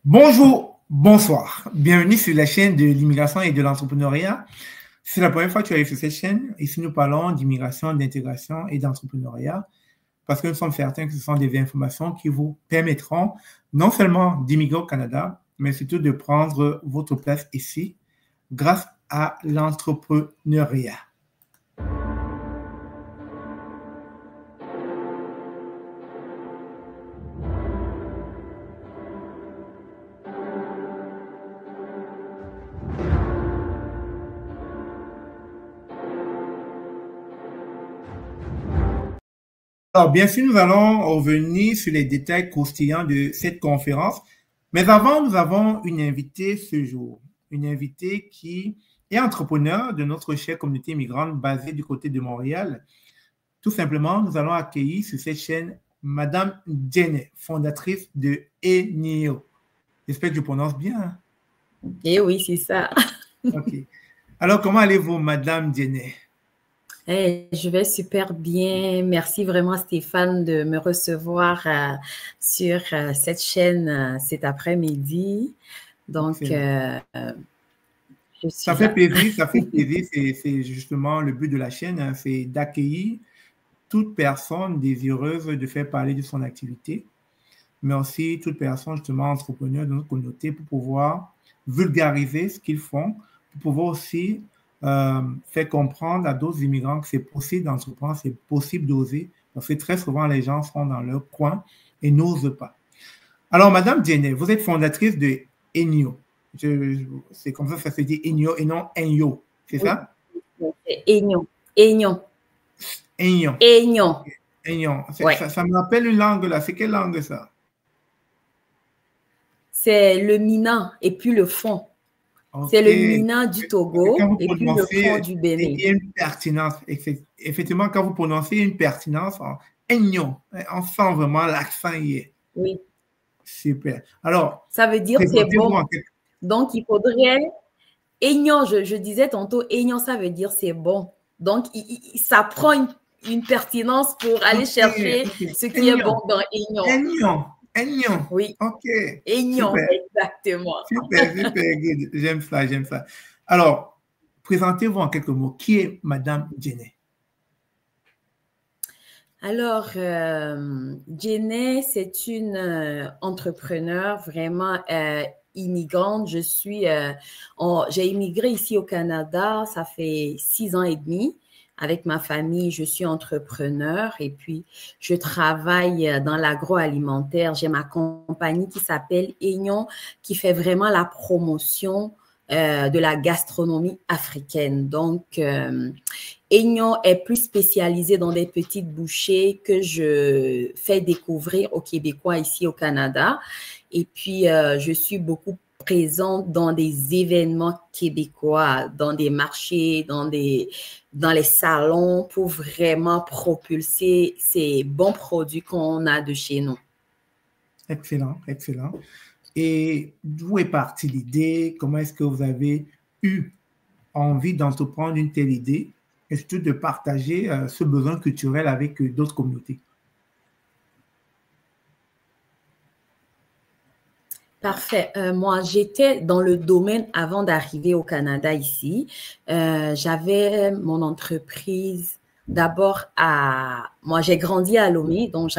Bonjour, bonsoir. Bienvenue sur la chaîne de l'immigration et de l'entrepreneuriat. C'est la première fois que tu arrives sur cette chaîne. Ici, nous parlons d'immigration, d'intégration et d'entrepreneuriat parce que nous sommes certains que ce sont des informations qui vous permettront non seulement d'immigrer au Canada, mais surtout de prendre votre place ici grâce à l'entrepreneuriat. Alors, bien sûr, nous allons revenir sur les détails croustillants de cette conférence. Mais avant, nous avons une invitée ce jour. Une invitée qui est entrepreneur de notre chère communauté immigrante basée du côté de Montréal. Tout simplement, nous allons accueillir sur cette chaîne Madame Djenné, fondatrice de Enio. J'espère que je prononce bien. Eh oui, c'est ça. OK. Alors, comment allez-vous, Madame Djenné? Je vais super bien. Merci vraiment, Stéphane, de me recevoir sur cette chaîne cet après-midi. Donc, je suis ça fait là. plaisir, ça fait plaisir. C'est justement le but de la chaîne, hein, c'est d'accueillir toute personne désireuse de faire parler de son activité, mais aussi toute personne justement entrepreneur de notre communauté pour pouvoir vulgariser ce qu'ils font, pour pouvoir aussi faire comprendre à d'autres immigrants que c'est possible d'entreprendre, c'est possible d'oser, parce que très souvent les gens sont dans leur coin et n'osent pas. Alors, Madame Djenné, vous êtes fondatrice de Enio. C'est comme ça se dit Enio et non Enyo, c'est ça? Aignon. Aignon. Aignon. Aignon. Aignon. Ouais. Ça me rappelle une langue là. C'est quelle langue ça? C'est le Mina et puis le fond. C'est le Mina du Togo et puis le fond du Bénin. Il y a une pertinence. Effectivement, quand vous prononcez une pertinence, Aignon, on sent vraiment l'accent y est. Oui. Super. Alors, ça veut dire c'est bon. Donc, il faudrait... Aignon, je disais tantôt, aignon, ça veut dire c'est bon. Donc, ça prend une pertinence pour aller chercher ce qui est bon dans aignon. Aignon. Aignon. Oui. OK. Aignon, super. Exactement. Super, good. J'aime ça, j'aime ça. Alors, présentez-vous en quelques mots. Qui est Madame Djenné? Alors, Djenné, c'est une entrepreneure vraiment immigrante. J'ai immigré ici au Canada, ça fait 6 ans et demi. Avec ma famille, je suis entrepreneur et puis je travaille dans l'agroalimentaire. J'ai ma compagnie qui s'appelle Aignon, qui fait vraiment la promotion de la gastronomie africaine. Donc, Aignon est plus spécialisé dans des petites bouchées que je fais découvrir aux Québécois ici au Canada. Et puis, je suis beaucoup présente dans des événements québécois, dans des marchés, dans les salons pour vraiment propulser ces bons produits qu'on a de chez nous. Excellent, excellent. Et d'où est partie l'idée? Comment est-ce que vous avez eu envie d'entreprendre une telle idée et surtout de partager ce besoin culturel avec d'autres communautés? Parfait. Moi, j'étais dans le domaine avant d'arriver au Canada ici. J'avais mon entreprise d'abord moi, j'ai grandi à Lomé, donc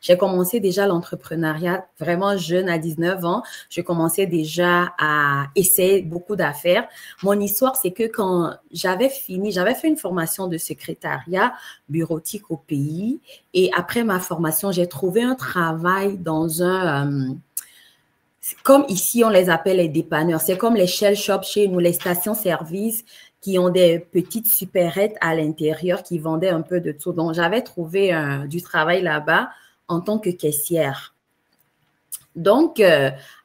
j'ai commencé déjà l'entrepreneuriat vraiment jeune, à 19 ans. Je commençais déjà à essayer beaucoup d'affaires. Mon histoire, c'est que quand j'avais fait une formation de secrétariat bureautique au pays et après ma formation, j'ai trouvé un travail dans comme ici, on les appelle les dépanneurs. C'est comme les Shell Shops chez nous, les stations-service qui ont des petites supérettes à l'intérieur qui vendaient un peu de tout. Donc, j'avais trouvé du travail là-bas en tant que caissière. Donc,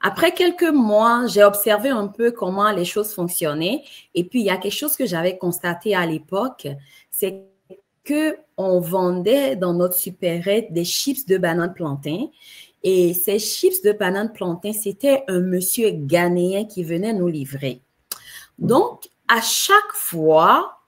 après quelques mois, j'ai observé un peu comment les choses fonctionnaient. Et puis, il y a quelque chose que j'avais constaté à l'époque, c'est qu'on vendait dans notre supérette des chips de banane plantain. Et ces chips de banane plantain, c'était un monsieur ghanéen qui venait nous livrer. Donc, à chaque fois,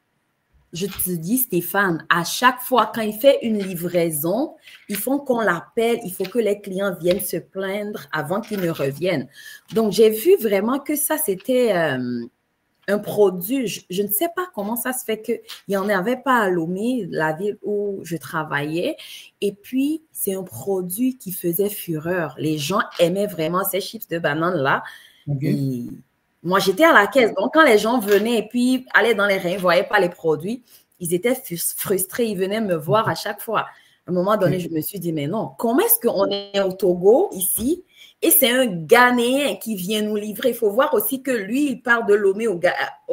je te dis, Stéphane, à chaque fois, quand il fait une livraison, il faut qu'on l'appelle, il faut que les clients viennent se plaindre avant qu'ils ne reviennent. Donc, j'ai vu vraiment que ça, c'était un produit. Je ne sais pas comment ça se fait qu'il n'y en avait pas à Lomé, la ville où je travaillais. Et puis, c'est un produit qui faisait fureur. Les gens aimaient vraiment ces chips de banane-là. OK. Et moi, j'étais à la caisse. Donc, quand les gens venaient et puis allaient dans les rayons, ils ne voyaient pas les produits, ils étaient frustrés. Ils venaient me voir à chaque fois. À un moment donné, je me suis dit, mais non, comment est-ce qu'on est au Togo, ici, et c'est un Ghanéen qui vient nous livrer. Il faut voir aussi que lui, il part de Lomé au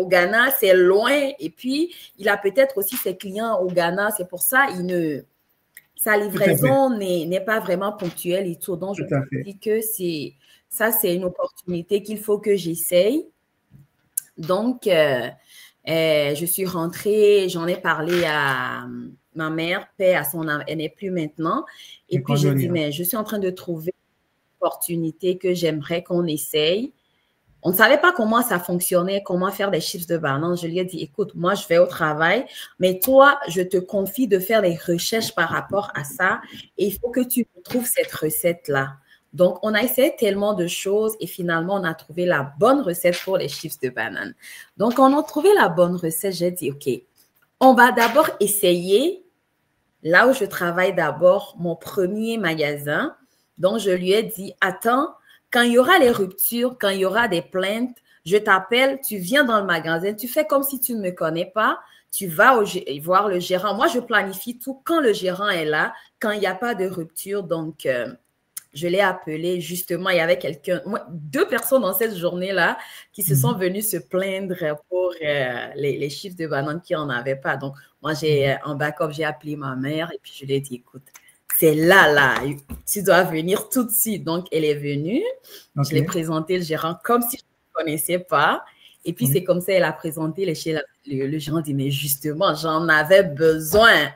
Ghana, c'est loin. Et puis, il a peut-être aussi ses clients au Ghana. C'est pour ça sa livraison n'est pas vraiment ponctuelle et tout. Donc, je me dis que ça, c'est une opportunité qu'il faut que j'essaye. Donc, je suis rentrée, j'en ai parlé à ma mère, paix à son âme, elle n'est plus maintenant. Et puis, j'ai dit, mais je suis en train de trouver une opportunité que j'aimerais qu'on essaye. On ne savait pas comment ça fonctionnait, comment faire des chips de banane. Je lui ai dit, écoute, moi, je vais au travail, mais toi, je te confie de faire des recherches par rapport à ça et il faut que tu trouves cette recette-là. Donc, on a essayé tellement de choses et finalement, on a trouvé la bonne recette pour les chips de banane. Donc, on a trouvé la bonne recette. J'ai dit, OK, on va d'abord essayer, là où je travaille d'abord, mon premier magasin. Donc, je lui ai dit, attends, quand il y aura les ruptures, quand il y aura des plaintes, je t'appelle, tu viens dans le magasin, tu fais comme si tu ne me connais pas, tu vas voir le gérant. Moi, je planifie tout quand le gérant est là, quand il n'y a pas de rupture. Donc, je l'ai appelé justement, il y avait deux personnes dans cette journée-là qui se sont venues se plaindre pour les chiffres de banane qui n'en avaient pas. Donc, moi, en backup, j'ai appelé ma mère et puis je lui ai dit, écoute, c'est là, tu dois venir tout de suite. Donc, elle est venue. Je l'ai présenté le gérant comme si je ne connaissais pas. Et puis, c'est comme ça, elle a présenté le gérant dit, mais justement, j'en avais besoin.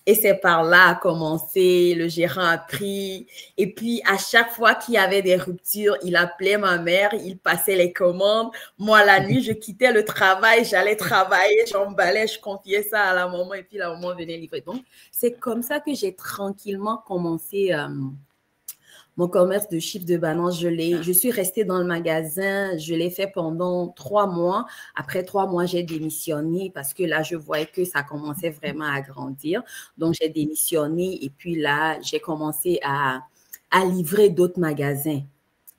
Et c'est par là a commencé, le gérant a pris. Et puis, à chaque fois qu'il y avait des ruptures, il appelait ma mère, il passait les commandes. Moi, la nuit, je quittais le travail, j'allais travailler, j'emballais, je confiais ça à la maman et puis la maman venait livrer. Donc, c'est comme ça que j'ai tranquillement commencé mon commerce de chips de banane. Je suis restée dans le magasin, je l'ai fait pendant 3 mois. Après 3 mois, j'ai démissionné parce que là, je voyais que ça commençait vraiment à grandir. Donc, j'ai démissionné et puis là, j'ai commencé à livrer d'autres magasins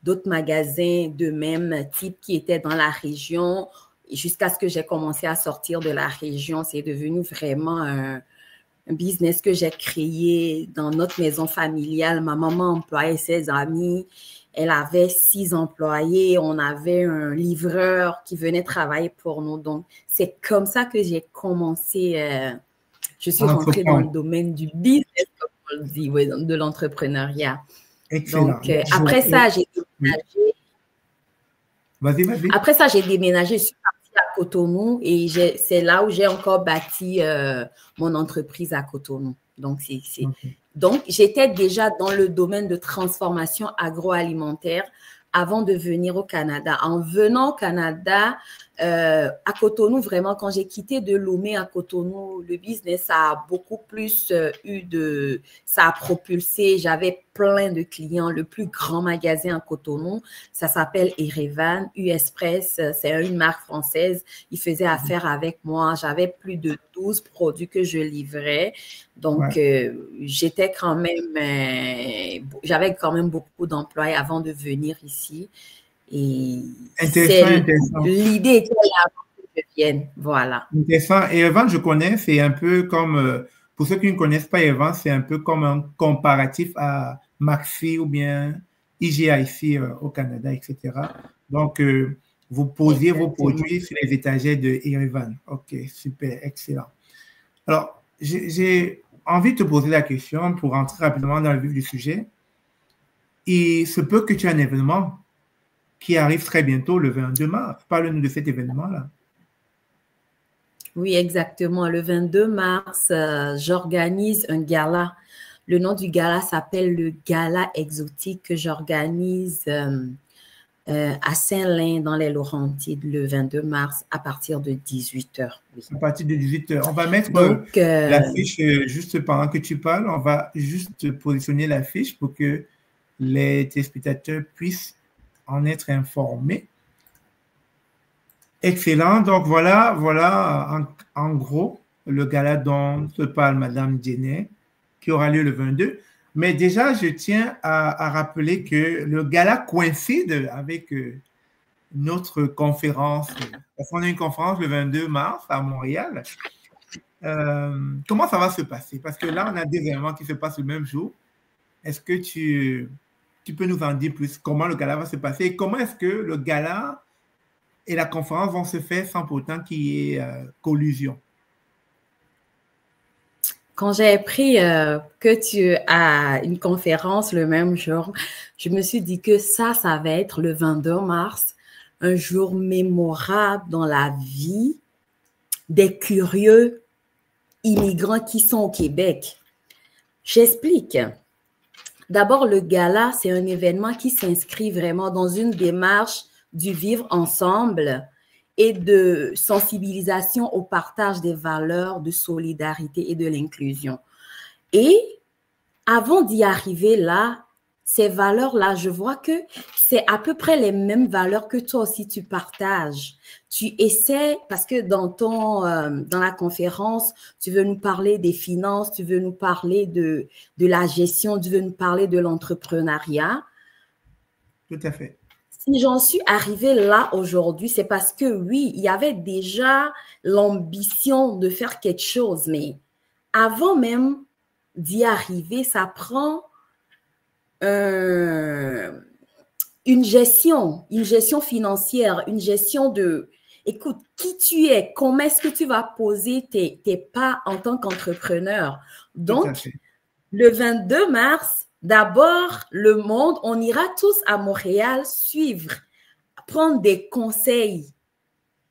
de même type qui étaient dans la région. Jusqu'à ce que j'ai commencé à sortir de la région, c'est devenu vraiment un business que j'ai créé dans notre maison familiale. Ma maman employait ses amis. Elle avait 6 employés. On avait un livreur qui venait travailler pour nous. Donc, c'est comme ça que j'ai commencé. Je suis rentrée dans le domaine du business, comme on le dit, de l'entrepreneuriat. Excellent. Donc, après ça, j'ai déménagé. Vas-y. Après ça, j'ai déménagé. Je suis partie à Cotonou et c'est là où j'ai encore bâti mon entreprise à Cotonou. Donc, Donc, j'étais déjà dans le domaine de transformation agroalimentaire avant de venir au Canada. En venant au Canada, à Cotonou, vraiment, quand j'ai quitté de Lomé à Cotonou, le business a beaucoup plus ça a propulsé. J'avais plein de clients. Le plus grand magasin à Cotonou, ça s'appelle Erevan, US Press. C'est une marque française. Ils faisaient affaire avec moi. J'avais plus de 12 produits que je livrais. Donc, j'étais quand même, j'avais quand même beaucoup d'employés avant de venir ici. Et l'idée était là pour que je vienne. Voilà. Intéressant. Et Erevan, je connais, c'est un peu comme, pour ceux qui ne connaissent pas Erevan, c'est un peu comme un comparatif à Maxi ou bien IGA ici au Canada, etc. Donc, vous posiez vos produits sur les étagères de Erevan. OK, super, excellent. Alors, j'ai envie de te poser la question pour entrer rapidement dans le vif du sujet. Il se peut que tu aies un événement qui arrive très bientôt, le 22 mars. Parle-nous de cet événement-là. Oui, exactement. Le 22 mars, j'organise un gala. Le nom du gala s'appelle le Gala Exotique que j'organise à Saint-Lin, dans les Laurentides, le 22 mars, à partir de 18h. Oui. À partir de 18h. On va mettre l'affiche juste pendant que tu parles. On va juste positionner l'affiche pour que les téléspectateurs puissent en être informés. Excellent. Donc, voilà en gros le gala dont se parle Madame Djenné, qui aura lieu le 22. Mais déjà, je tiens à rappeler que le gala coïncide avec notre conférence. Parce qu'on a une conférence le 22 mars à Montréal. Comment ça va se passer? Parce que là, on a des événements qui se passent le même jour. Est-ce que tu peux nous en dire plus? Comment le gala va se passer? Et comment est-ce que le gala et la conférence vont se faire sans pourtant qu'il y ait collusion? Quand j'ai appris que tu as une conférence le même jour, je me suis dit que ça va être le 22 mars, un jour mémorable dans la vie des curieux immigrants qui sont au Québec. J'explique. D'abord, le gala, c'est un événement qui s'inscrit vraiment dans une démarche du vivre ensemble et de sensibilisation au partage des valeurs de solidarité et de l'inclusion. Et avant d'y arriver là, ces valeurs-là, je vois que c'est à peu près les mêmes valeurs que toi aussi tu partages. Tu essaies, parce que dans la conférence, tu veux nous parler des finances, tu veux nous parler de la gestion, tu veux nous parler de l'entrepreneuriat. Tout à fait. Si j'en suis arrivée là aujourd'hui, c'est parce que oui, il y avait déjà l'ambition de faire quelque chose, mais avant même d'y arriver, ça prend une gestion financière, une gestion de, écoute, qui tu es, comment est-ce que tu vas poser tes pas en tant qu'entrepreneur. Donc, le 22 mars, d'abord, le monde, on ira tous à Montréal suivre, prendre des conseils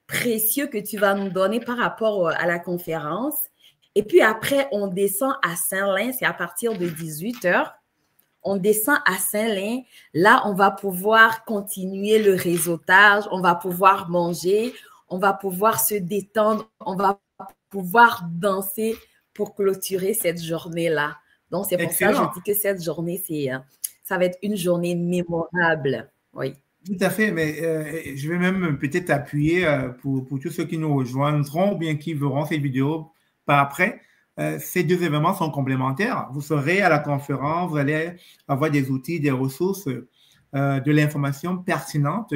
précieux que tu vas nous donner par rapport à la conférence. Et puis après, on descend à Saint-Lin, c'est à partir de 18h. On descend à Saint-Lin. Là, on va pouvoir continuer le réseautage, on va pouvoir manger, on va pouvoir se détendre, on va pouvoir danser pour clôturer cette journée-là. Donc, c'est pour ça que je dis que cette journée, ça va être une journée mémorable. Oui. Tout à fait, mais je vais même peut-être appuyer pour tous ceux qui nous rejoindront ou bien qui verront cette vidéo par après. Ces deux événements sont complémentaires. Vous serez à la conférence, vous allez avoir des outils, des ressources, de l'information pertinente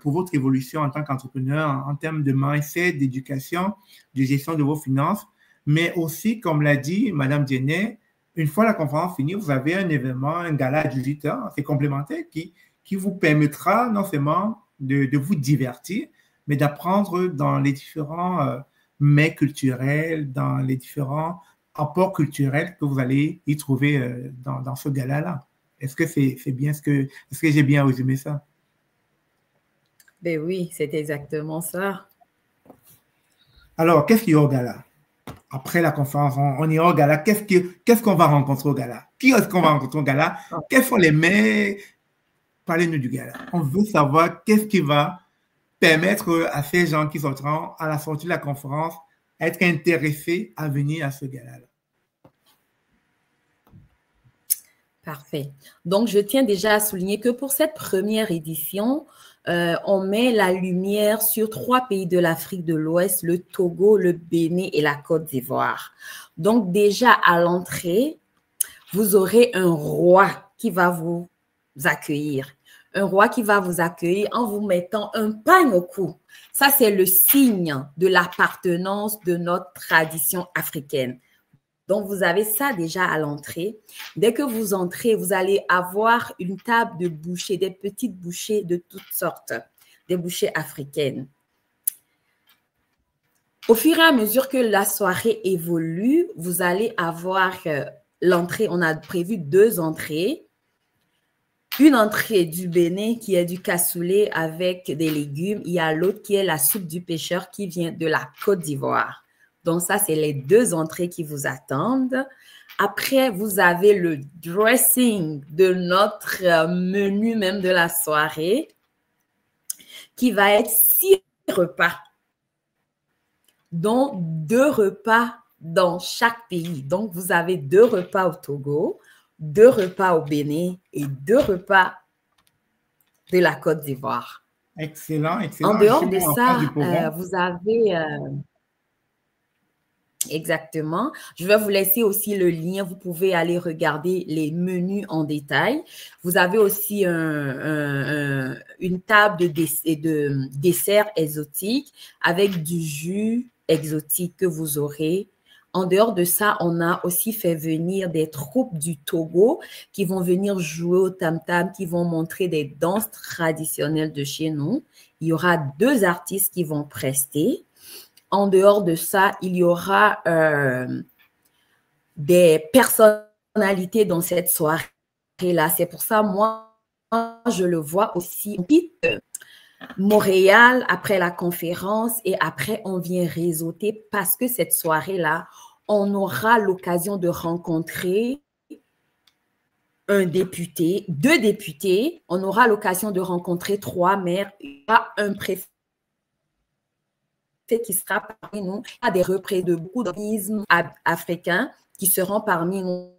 pour votre évolution en tant qu'entrepreneur en termes de mindset, d'éducation, de gestion de vos finances, mais aussi, comme l'a dit Mme Djenné, une fois la conférence finie, vous avez un événement, un gala à 18h, c'est complémentaire qui vous permettra non seulement de vous divertir, mais d'apprendre dans les différents mets culturels, dans les différents apports culturels que vous allez y trouver dans ce gala-là. Est-ce que c'est bien est-ce que j'ai bien résumé ça? Ben oui, c'est exactement ça. Alors, qu'est-ce qu'il y a au gala? Après la conférence, on ira au gala. Qu'est-ce qu'on va rencontrer au gala? Qui est-ce qu'on va rencontrer au gala? Quels sont les mets? Parlez-nous du gala. On veut savoir qu'est-ce qui va permettre à ces gens qui sortiront à la sortie de la conférence à être intéressés à venir à ce gala-là. Parfait. Donc, je tiens déjà à souligner que pour cette première édition, on met la lumière sur 3 pays de l'Afrique de l'Ouest, le Togo, le Bénin et la Côte d'Ivoire. Donc, déjà à l'entrée, vous aurez un roi qui va vous accueillir. Un roi qui va vous accueillir en vous mettant un pagne au cou. Ça, c'est le signe de l'appartenance de notre tradition africaine. Donc, vous avez ça déjà à l'entrée. Dès que vous entrez, vous allez avoir une table de bouchées, des petites bouchées de toutes sortes, des bouchées africaines. Au fur et à mesure que la soirée évolue, vous allez avoir l'entrée. On a prévu 2 entrées. Une entrée du Bénin qui est du cassoulet avec des légumes. Il y a l'autre qui est la soupe du pêcheur qui vient de la Côte d'Ivoire. Donc, ça, c'est les 2 entrées qui vous attendent. Après, vous avez le dressing de notre menu même de la soirée. qui va être 6 repas, dont 2 repas dans chaque pays. Donc, vous avez 2 repas au Togo, 2 repas au Bénin et 2 repas de la Côte d'Ivoire. Excellent, excellent. En dehors de ça, vous avez... exactement. Je vais vous laisser aussi le lien. Vous pouvez aller regarder les menus en détail. Vous avez aussi une table de desserts exotiques avec du jus exotique que vous aurez. En dehors de ça, on a aussi fait venir des troupes du Togo qui vont venir jouer au tam-tam, qui vont montrer des danses traditionnelles de chez nous. Il y aura 2 artistes qui vont prester. En dehors de ça, il y aura des personnalités dans cette soirée-là. C'est pour ça, moi, je le vois aussi. On quitte Montréal après la conférence et après, on vient réseauter parce que cette soirée-là, on aura l'occasion de rencontrer un député, 2 députés. On aura l'occasion de rencontrer 3 maires, un préfet qui sera parmi nous, il y a des représentants de beaucoup d'organismes africains qui seront parmi nous.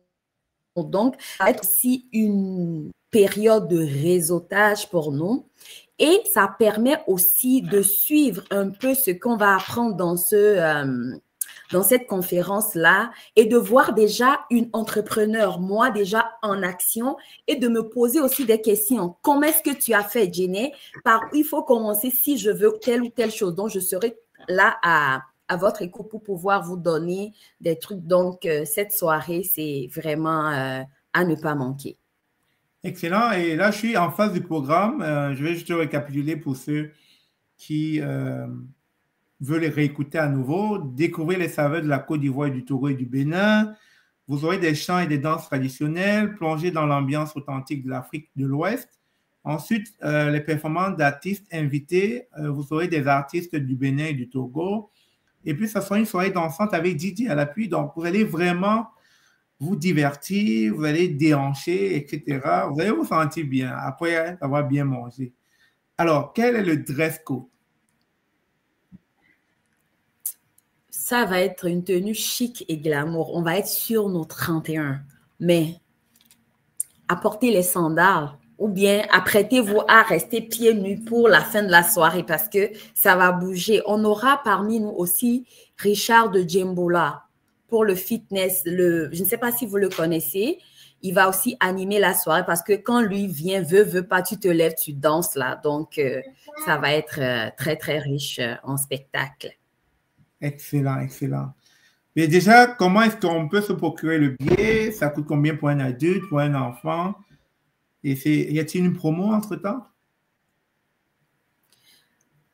Donc, ça va être aussi une période de réseautage pour nous et ça permet aussi de suivre un peu ce qu'on va apprendre dans cette conférence-là et de voir déjà une entrepreneur, moi déjà en action et de me poser aussi des questions. Comment est-ce que tu as fait, Jenny? Par où il faut commencer si je veux telle ou telle chose. Donc, je serai là à votre écoute pour pouvoir vous donner des trucs. Donc, cette soirée, c'est vraiment à ne pas manquer. Excellent. Et là, je suis en phase du programme. Je vais juste récapituler pour ceux qui veulent les réécouter à nouveau. Découvrir les saveurs de la Côte d'Ivoire, du Togo et du Bénin. Vous aurez des chants et des danses traditionnelles. Plonger dans l'ambiance authentique de l'Afrique de l'Ouest. Ensuite, les performances d'artistes invités. Vous aurez des artistes du Bénin et du Togo. Et puis, ça sera une soirée dansante avec Didi à l'appui. Donc, vous allez vraiment vous divertir, vous allez déhancher, etc. Vous allez vous sentir bien après avoir bien mangé. Alors, quel est le dress code? Ça va être une tenue chic et glamour. On va être sur nos 31. Mais apportez les sandales ou bien apprêtez-vous à rester pieds nus pour la fin de la soirée parce que ça va bouger. On aura parmi nous aussi Richard de Djemboula pour le fitness. Je ne sais pas si vous le connaissez. Il va aussi animer la soirée parce que quand lui vient, veut pas, tu te lèves, tu danses là. Donc, ça va être très, très riche en spectacle. Excellent, excellent. Mais déjà, comment est-ce qu'on peut se procurer le billet? Ça coûte combien pour un adulte, pour un enfant? Et y a-t-il une promo entre-temps?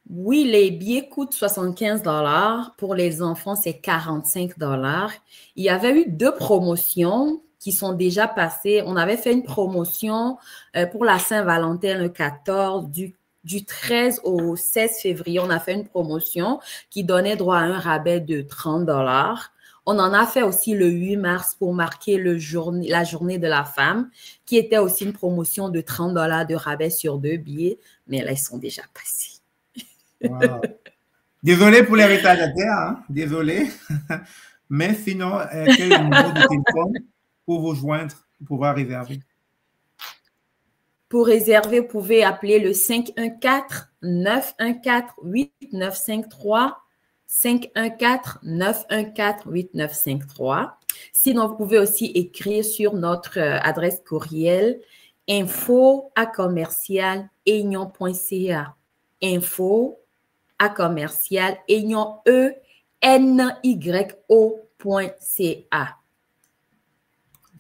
Oui, les billets coûtent 75 $. Pour les enfants, c'est 45 $. Il y avait eu 2 promotions qui sont déjà passées. On avait fait une promotion pour la Saint-Valentin le 14, du 13 au 16 février. On a fait une promotion qui donnait droit à un rabais de 30 $. On en a fait aussi le 8 mars pour marquer la journée de la femme, qui était aussi une promotion de 30 $ de rabais sur 2 billets. Mais là, ils sont déjà passés. Wow. Désolé pour les retardataires, hein? Désolé. Mais sinon, quel est le numéro de téléphone pour vous joindre, pour pouvoir réserver? Pour réserver, vous pouvez appeler le 514-914-8953. 514-914-8953. Sinon, vous pouvez aussi écrire sur notre adresse courriel info@commercial-aignon.ca. info@commercial-aignon.ca.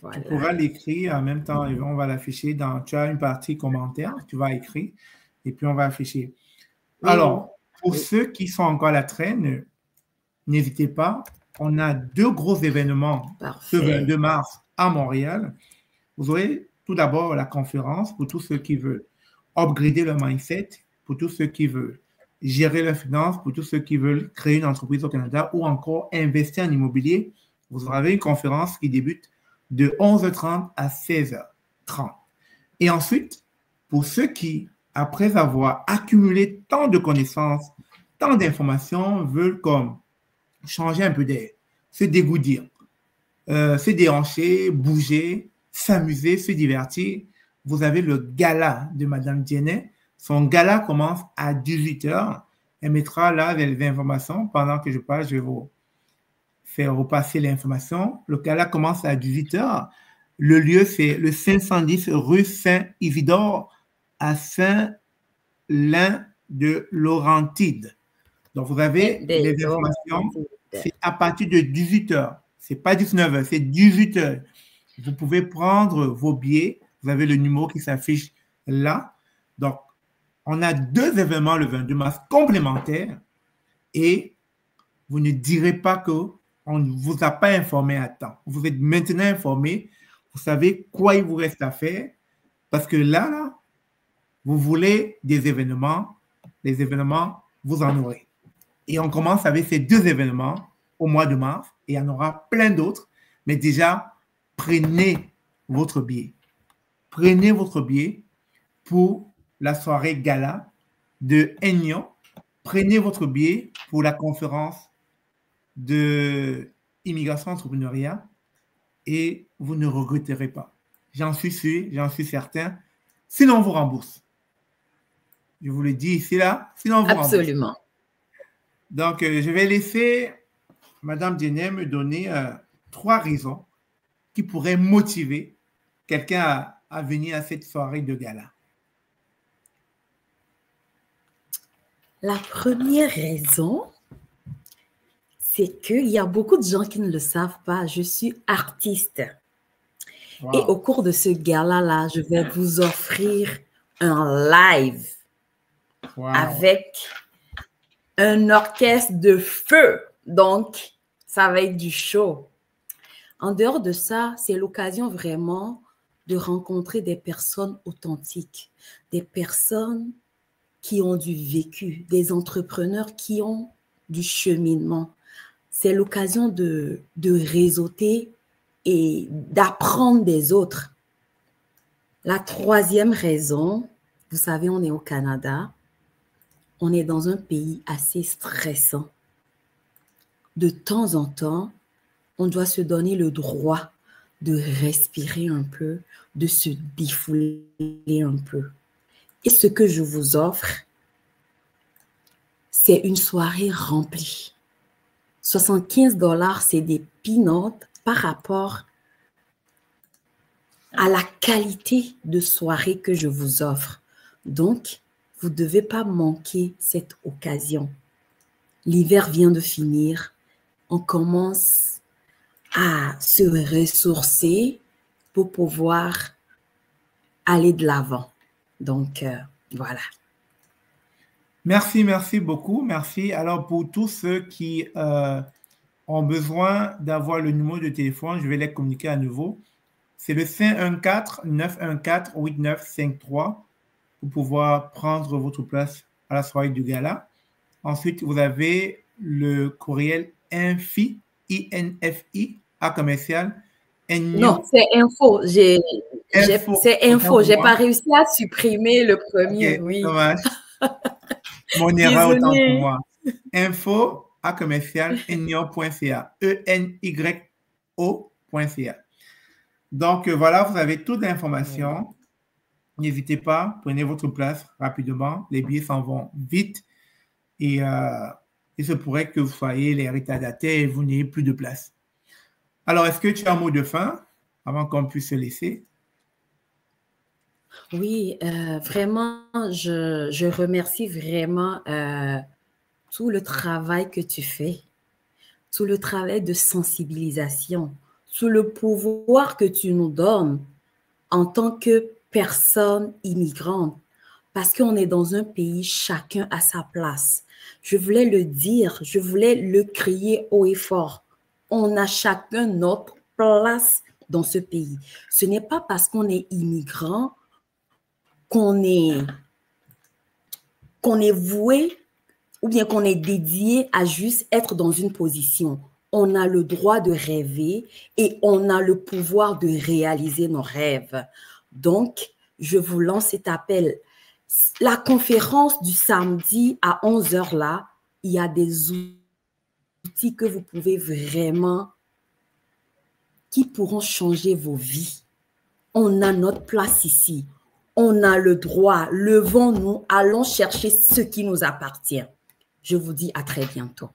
Voilà. Tu pourras l'écrire en même temps, on va l'afficher tu as une partie commentaire, tu vas écrire et puis on va afficher. Oui. Alors, pour ceux qui sont encore à la traîne, n'hésitez pas, on a 2 gros événements ce 22 mars à Montréal. Vous aurez tout d'abord la conférence pour tous ceux qui veulent upgrader leur mindset, pour tous ceux qui veulent gérer leurs finances, pour tous ceux qui veulent créer une entreprise au Canada ou encore investir en immobilier. Vous aurez une conférence qui débute de 11h30 à 16h30. Et ensuite, pour ceux qui après avoir accumulé tant de connaissances, tant d'informations, veulent comme changer un peu d'air, se dégourdir, se déhancher, bouger, s'amuser, se divertir. Vous avez le gala de Madame Dienet. Son gala commence à 18 heures. Elle mettra là les informations. Pendant que je parle, je vais vous faire repasser l'information. Le gala commence à 18 heures. Le lieu, c'est le 510 rue Saint-Isidore à Saint-Lin de Laurentide. Donc, vous avez les informations. C'est à partir de 18 heures. Ce n'est pas 19 heures, c'est 18 heures. Vous pouvez prendre vos billets. Vous avez le numéro qui s'affiche là. Donc, on a 2 événements le 22 mars complémentaires et vous ne direz pas qu'on ne vous a pas informé à temps. Vous êtes maintenant informé. Vous savez quoi il vous reste à faire parce que là, vous voulez des événements. Les événements, vous en aurez. Et on commence avec ces 2 événements au mois de mars et il y en aura plein d'autres. Mais déjà, prenez votre billet. Prenez votre billet pour la soirée gala de Aignan. Prenez votre billet pour la conférence de immigration entrepreneuriat et vous ne regretterez pas. J'en suis sûr, j'en suis certain. Sinon, on vous rembourse. Je vous le dis ici, là. Sinon, on vous rembourse. Absolument. Donc, je vais laisser Madame Dienet me donner 3 raisons qui pourraient motiver quelqu'un à venir à cette soirée de gala. La première raison, c'est qu'il y a beaucoup de gens qui ne le savent pas. Je suis artiste. Wow. Et au cours de ce gala-là, je vais vous offrir un live avec un orchestre de feu. Donc, ça va être du show. En dehors de ça, c'est l'occasion vraiment de rencontrer des personnes authentiques, des personnes qui ont du vécu, des entrepreneurs qui ont du cheminement. C'est l'occasion de réseauter et d'apprendre des autres. La 3e raison, vous savez, on est au Canada, on est dans un pays assez stressant. De temps en temps, on doit se donner le droit de respirer un peu, de se défouler un peu. Et ce que je vous offre, c'est une soirée remplie. 75 $, c'est des peanuts par rapport à la qualité de soirée que je vous offre. Donc, vous ne devez pas manquer cette occasion. L'hiver vient de finir. On commence à se ressourcer pour pouvoir aller de l'avant. Donc, voilà. Merci, merci beaucoup. Merci. Alors, pour tous ceux qui ont besoin d'avoir le numéro de téléphone, je vais les communiquer à nouveau. C'est le 514-914-8953 pour pouvoir prendre votre place à la soirée du gala. Ensuite, vous avez le courriel INFI, I-N-F-I, à commercial. Non, c'est info. C'est info. J'ai pas réussi à supprimer le premier. Okay, oui. Dommage. Mon erreur autant pour moi. Info à commercial enyo.ca. E-N-Y-O.ca. Donc, voilà, vous avez toute l'information. N'hésitez pas, prenez votre place rapidement. Les billets s'en vont vite. Et il se pourrait que vous soyez les retardataires et vous n'ayez plus de place. Alors, est-ce que tu as un mot de fin avant qu'on puisse se laisser? Oui, vraiment, je remercie vraiment tout le travail que tu fais, tout le travail de sensibilisation, tout le pouvoir que tu nous donnes en tant que personne immigrante, parce qu'on est dans un pays, chacun à sa place. Je voulais le dire, je voulais le crier haut et fort. On a chacun notre place dans ce pays. Ce n'est pas parce qu'on est immigrant qu'on est voué ou bien qu'on est dédié à juste être dans une position. On a le droit de rêver et on a le pouvoir de réaliser nos rêves. Donc, je vous lance cet appel. La conférence du samedi à 11 h là, il y a des outils que vous pouvez vraiment, qui pourront changer vos vies. On a notre place ici. On a le droit. Levons-nous, allons chercher ce qui nous appartient. Je vous dis à très bientôt.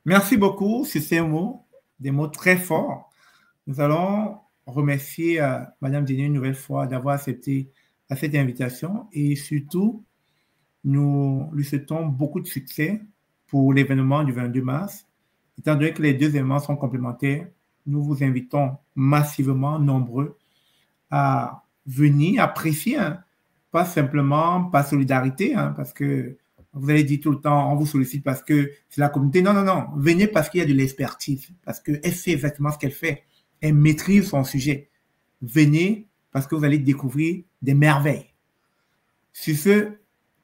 Merci beaucoup sur ces mots, des mots très forts. Nous allons remercier Madame Diené une nouvelle fois d'avoir accepté cette invitation et surtout, nous lui souhaitons beaucoup de succès pour l'événement du 22 mars. Étant donné que les deux événements sont complémentaires, nous vous invitons massivement, nombreux, à venir apprécier, hein, pas simplement par solidarité, hein, parce que vous allez dire tout le temps, on vous sollicite parce que c'est la communauté. Non, non, non. Venez parce qu'il y a de l'expertise, parce qu'elle sait exactement ce qu'elle fait. Elle maîtrise son sujet. Venez parce que vous allez découvrir des merveilles. Sur ce,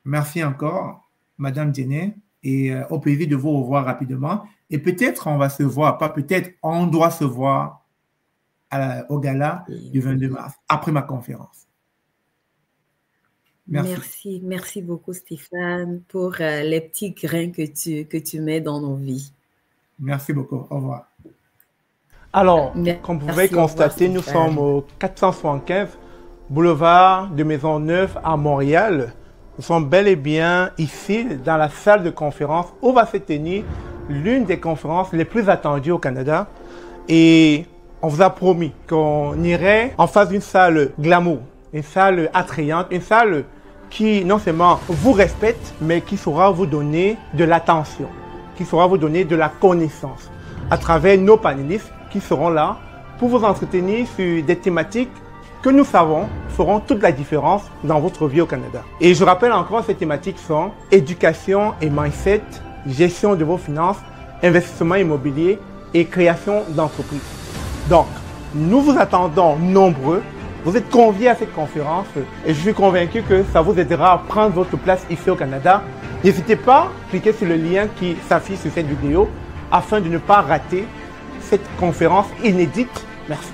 merci encore, Madame Diené, et au plaisir de vous revoir rapidement. Et peut-être on va se voir, pas peut-être, on doit se voir au gala du 22 mars, après ma conférence. Merci. Merci beaucoup, Stéphane, pour les petits grains que tu mets dans nos vies. Merci beaucoup. Au revoir. Alors, comme vous pouvez constater, nous sommes au 475 boulevard de Maisonneuve à Montréal. Nous sommes bel et bien ici, dans la salle de conférence où va se tenir l'une des conférences les plus attendues au Canada. Et on vous a promis qu'on irait en face d'une salle glamour, une salle attrayante, une salle qui non seulement vous respecte, mais qui saura vous donner de l'attention, qui saura vous donner de la connaissance à travers nos panélistes qui seront là pour vous entretenir sur des thématiques que nous savons feront toute la différence dans votre vie au Canada. Et je rappelle encore, ces thématiques sont éducation et mindset, gestion de vos finances, investissement immobilier et création d'entreprises. Donc, nous vous attendons nombreux. Vous êtes conviés à cette conférence et je suis convaincu que ça vous aidera à prendre votre place ici au Canada. N'hésitez pas à cliquer sur le lien qui s'affiche sur cette vidéo afin de ne pas rater cette conférence inédite. Merci.